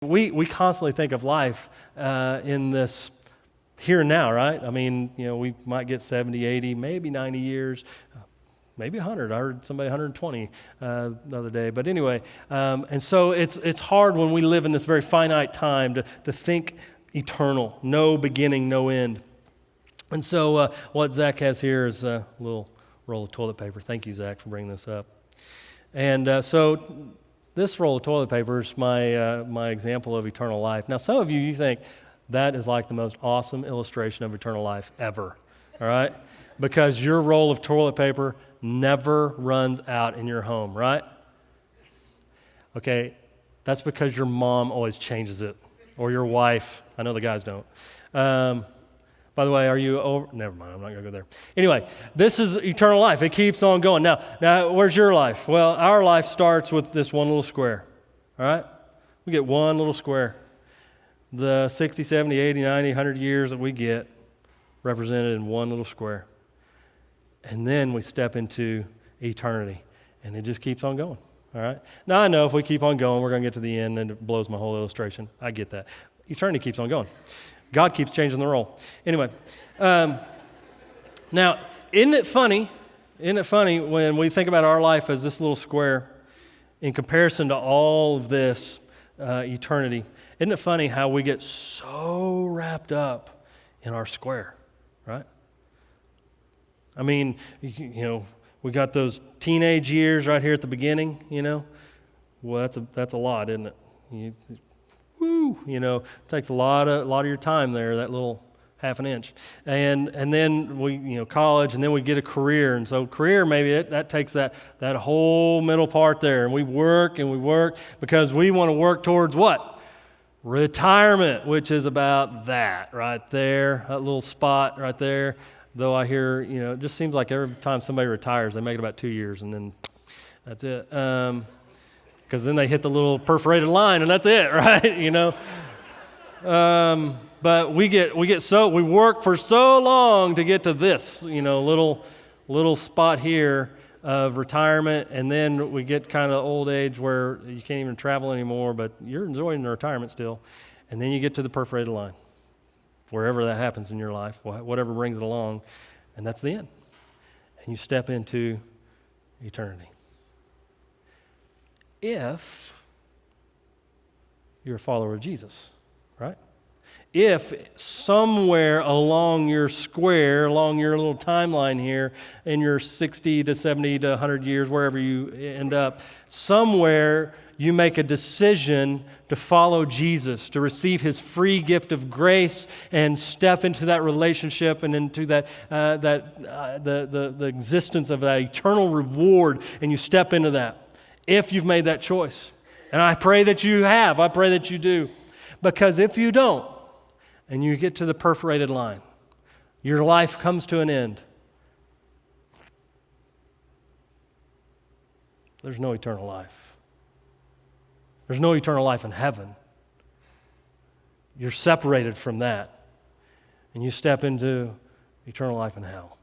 We constantly think of life in this here and now, right? I mean, we might get 70, 80, maybe 90 years, maybe 100. I heard somebody 120 the other day. But anyway, and so it's hard when we live in this very finite time to think eternal, no beginning, no end. And so what Zach has here is a little roll of toilet paper. Thank you, Zach, for bringing this up. And so this roll of toilet paper is my example of eternal life. Now, some of you think that is like the most awesome illustration of eternal life ever, all right? Because your roll of toilet paper never runs out in your home, right? Okay, that's because your mom always changes it, or your wife. I know the guys don't. By the way, are you over? Never mind, I'm not going to go there. Anyway, this is eternal life. It keeps on going. Now, where's your life? Well, our life starts with this one little square, all right? We get one little square. The 60, 70, 80, 90, 100 years that we get represented in one little square. And then we step into eternity, and it just keeps on going, all right? Now, I know if we keep on going, we're going to get to the end, and it blows my whole illustration. I get that. Eternity keeps on going. God keeps changing the role. Anyway, now, isn't it funny when we think about our life as this little square in comparison to all of this eternity? Isn't it funny how we get so wrapped up in our square, right? I mean, we got those teenage years right here at the beginning, Well, that's a lot, isn't it? It takes a lot of your time there, that little half an inch. And then we, college, and then we get a career. And so career, maybe that takes that whole middle part there. And we work because we want to work towards what? Retirement, which is about that right there, that little spot right there. Though I hear, it just seems like every time somebody retires, they make it about 2 years, and then that's it. Because then they hit the little perforated line, and that's it, right? But we work for so long to get to this, little spot here of retirement, and then we get kind of old age where you can't even travel anymore, but you're enjoying the retirement still, and then you get to the perforated line, wherever that happens in your life, whatever brings it along, and that's the end, and you step into eternity. If you're a follower of Jesus, right? If somewhere along your square, along your little timeline here, in your 60 to 70 to 100 years, wherever you end up, somewhere you make a decision to follow Jesus, to receive his free gift of grace and step into that relationship and into the existence of that eternal reward, and you step into that. If you've made that choice. And I pray that you have. I pray that you do. Because if you don't, and you get to the perforated line, your life comes to an end. There's no eternal life. There's no eternal life in heaven. You're separated from that. And you step into eternal life in hell.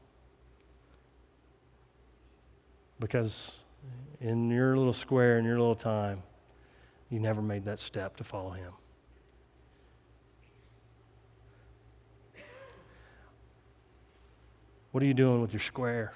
Because in your little square, in your little time, you never made that step to follow him. What are you doing with your square?